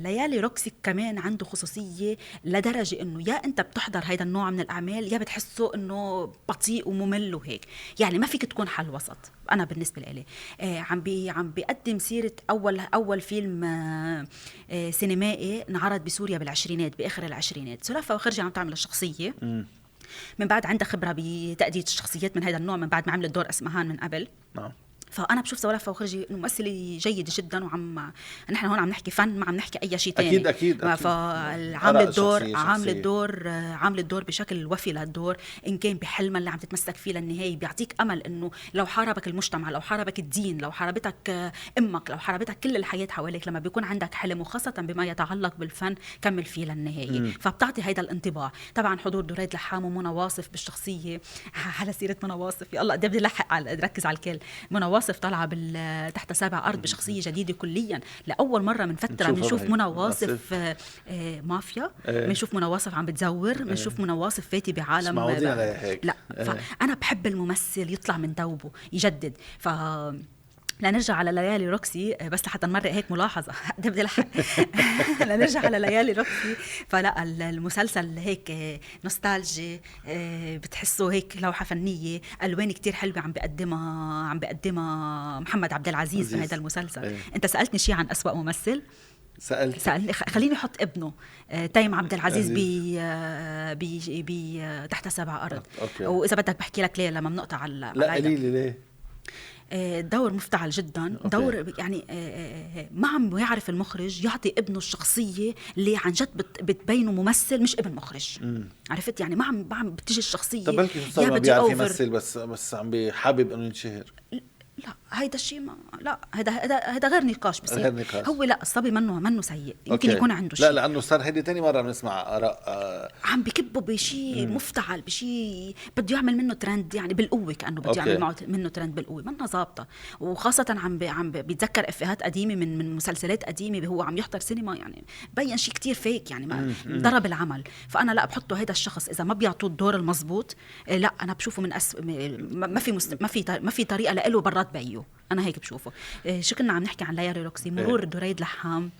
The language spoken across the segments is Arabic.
ليالي روكسي كمان عنده خصوصية لدرجة انه يا انت بتحضر هيدا النوع من الاعمال يا بتحسه انه بطيء وممل وهيك، يعني ما فيك تكون حل وسط. انا بالنسبة لي عم بيقدم سيرة اول فيلم سينمائي انعرض بسوريا بالعشرينات، باخر العشرينات. سلافة وخرجي عم تعمل الشخصية من بعد عندها خبرة بتأدية الشخصيات من هذا النوع، من بعد ما عملت دور اسمهان من قبل. نعم. فانا بشوف سلافة وخرجي انه ممثله جيده جدا، نحن هون عم نحكي فن، ما عم نحكي اي شيء تاني. أكيد. عامل الدور بشكل وفي للدور، ان كان بحلمها اللي عم تتمسك فيه للنهايه. بيعطيك امل انه لو حاربك المجتمع، لو حاربك الدين، لو حاربتك امك، لو حاربتك كل الحياه حواليك، لما بيكون عندك حلم وخاصه بما يتعلق بالفن كمل فيه للنهايه. فبتعطي هيدا الانطباع. طبعا حضور دريد لحام ومنى واصف بالشخصيه. على سيره منى واصف، يا الله قد بدي ركز على الكل. منى واصف طالعه تحت سابع ارض بشخصيه جديده كليا. لاول مره من فتره بنشوف منى واصف مافيا، بنشوف منى واصف عم بتزور، بنشوف منى واصف فاتي بعالم لا. فانا بحب الممثل يطلع من دوبه يجدد. لنرجع على ليالي روكسي، بس لحتى نمرق هيك ملاحظة بدي لحق. لنرجع على ليالي روكسي. فلا المسلسل هيك نوستالجي، بتحسه هيك لوحة فنية، ألوان كتير حلوة عم بقدمها محمد عبد العزيز في هذا المسلسل. انت سألتني شيء عن أسوأ ممثل، سألني خليني أحط ابنه تيم عبد العزيز تحت سبع أرض. وإذا بدك بحكي لك ليه لما بنقطع على لا قليلي ليه. دور مفتعل جدا. دور يعني ما عم يعرف المخرج يعطي ابنه الشخصية اللي عن جد بتبينه ممثل مش ابن مخرج. عرفت يعني ما عم بتجي الشخصية. طب بلكي ما بيعرف يمثل، بس عم بحابب انه ينشهر. لا هيدا الشيء لا، هيدا غير نقاش. بس هو لا، الصبي منه سيء، يمكن يكون عنده شيء. لا لانه صار هيدي تاني مره بنسمع اراء عم بكبوا بشيء مفتعل، بشيء بده يعمل منه ترند، يعني بالقوه، كانه بده يعمل منه ترند بالقوه. منها ظابطه. وخاصه عم بيتذكر افيهات قديمه من مسلسلات قديمه، هو عم يحضر سينما، يعني بين شيء كتير فيك، يعني ما ضرب العمل. فانا لا بحطه هيدا الشخص اذا ما بيعطوه الدور المزبوط، لا انا بشوفه من ما في طريقه له برات بيو. أنا هيك بشوفه. شو كنا عم نحكي عن ليالي روكسي؟ مرور دريد لحام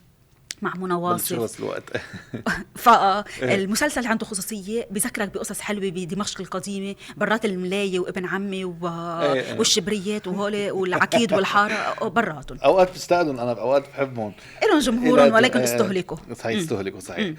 مع منى واصف. فالمسلسل عنده خصوصية، بذكرك بقصص حلوة بدمشق القديمة، برات الملاية وابن عمي والشبريات وهول والعقيد والحارة براتهم. أوقات بستأذن، أنا بأوقات بحبهم، إلهم جمهورهم ولكن استهلكوا. صحيح.